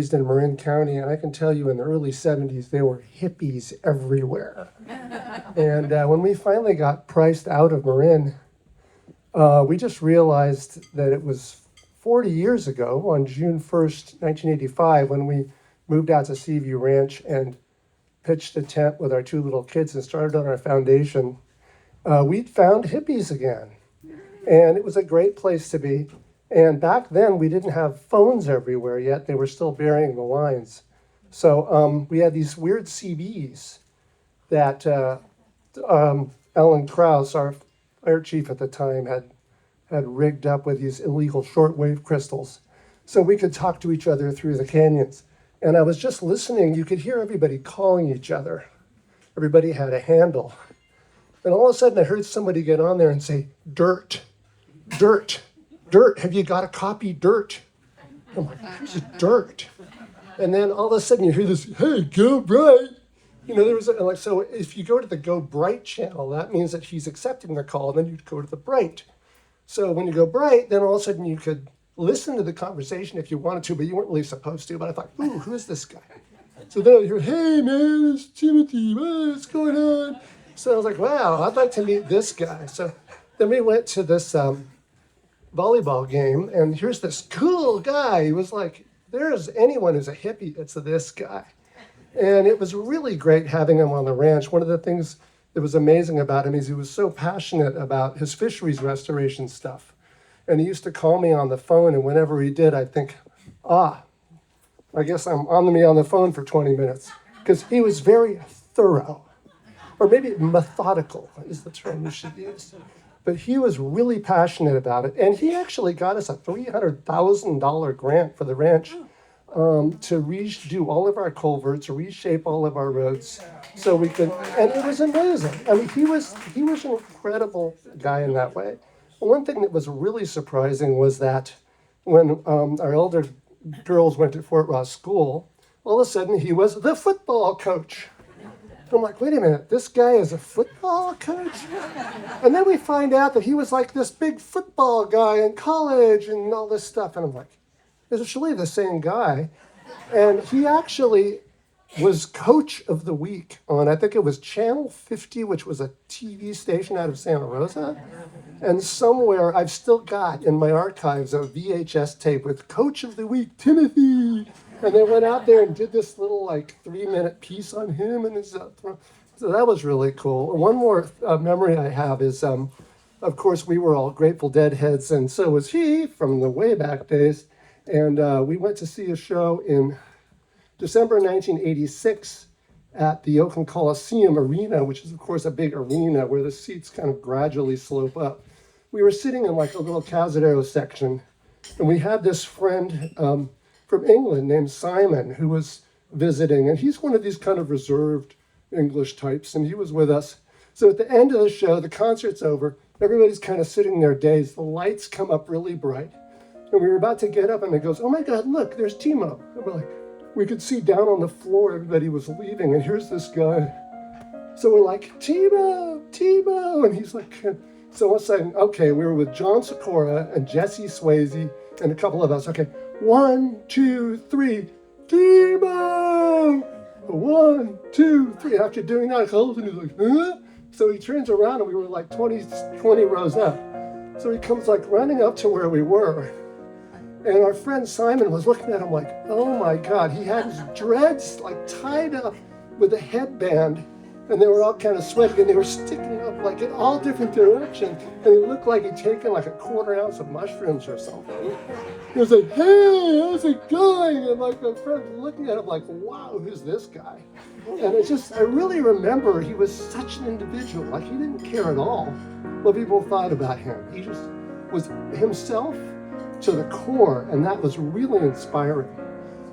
raised in Marin County, and I can tell you in the early 70s, there were hippies everywhere. And when we finally got priced out of Marin, we just realized that it was 40 years ago, on June 1st, 1985, when we moved out to Seaview Ranch and pitched a tent with our two little kids and started on our foundation. We'd found hippies again, and it was a great place to be. And back then, we didn't have phones everywhere yet. They were still burying the lines. So we had these weird CBs that Alan Krause, our fire chief at the time, had rigged up with these illegal shortwave crystals. So we could talk to each other through the canyons. And I was just listening. You could hear everybody calling each other. Everybody had a handle. And all of a sudden, I heard somebody get on there and say, "Dirt, dirt. Dirt, have you got a copy, Dirt?" I'm like, "Who's Dirt?" And then all of a sudden you hear this, "Hey, go bright." There was so if you go to the Go Bright channel, that means that he's accepting the call, and then you'd go to the Bright. So when you go Bright, then all of a sudden you could listen to the conversation if you wanted to, but you weren't really supposed to. But I thought, "Ooh, who's this guy?" So then I hear, "Hey man, it's Timothy, what's going on?" So I was like, wow, I'd like to meet this guy. So then we went to this volleyball game, and here's this cool guy. He was like, there's anyone who's a hippie, it's this guy. And it was really great having him on the ranch. One of the things that was amazing about him is he was so passionate about his fisheries restoration stuff. And he used to call me on the phone, and whenever he did, I'd think, I guess I'm on the phone for 20 minutes. Because he was very thorough, or maybe methodical is the term you should use. But he was really passionate about it. And he actually got us a $300,000 grant for the ranch to redo all of our culverts, reshape all of our roads so we could, and it was amazing. I mean, he was an incredible guy in that way. One thing that was really surprising was that when our elder girls went to Fort Ross School, all of a sudden he was the football coach. I'm like, wait a minute, this guy is a football coach? And then we find out that he was like this big football guy in college and all this stuff. And I'm like, it's actually the same guy. And he actually was coach of the week on, I think it was Channel 50, which was a TV station out of Santa Rosa. And somewhere I've still got in my archives a VHS tape with Coach of the Week, Timothy. And they went out there and did this little 3-minute piece on him and his. So that was really cool. And one more memory I have is, of course, we were all Grateful Dead heads, and so was he from the way back days. And we went to see a show in December 1986 at the Oakland Coliseum Arena, which is, of course, a big arena where the seats kind of gradually slope up. We were sitting in a little Cazadero section, and we had this friend from England named Simon who was visiting, and he's one of these kind of reserved English types, and he was with us. So at the end of the show, the concert's over, everybody's kind of sitting there dazed, the lights come up really bright, and we were about to get up, and it goes, "Oh my God, look, there's Timo." And we're like, we could see down on the floor everybody was leaving, and here's this guy. So we're like, "Timo, Timo," and he's like, so all of a sudden, okay, we were with John Sikora and Jesse Swayze and a couple of us. Okay, 1, 2, 3, Timo! 1, 2, 3. After doing that, and he's like, "Huh?" So he turns around, and we were like 20 rows up. So he comes running up to where we were. And our friend Simon was looking at him like, oh my God. He had his dreads tied up with a headband, and they were all kind of sweaty, and they were sticking up in all different directions. And he looked like he'd taken a quarter ounce of mushrooms or something. He was like, "Hey, how's it going?" And my friend was looking at him like, wow, who's this guy? And I really remember he was such an individual. He didn't care at all what people thought about him. He just was himself to the core, and that was really inspiring.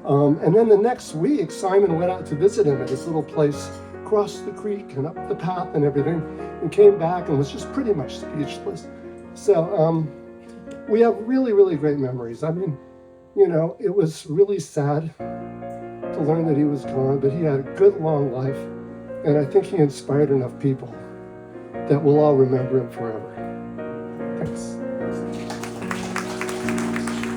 And then the next week, Simon went out to visit him at his little place across the creek and up the path and everything, and came back and was just pretty much speechless. So we have really, really great memories. I mean, it was really sad to learn that he was gone, but he had a good, long life, and I think he inspired enough people that we'll all remember him forever. Thanks.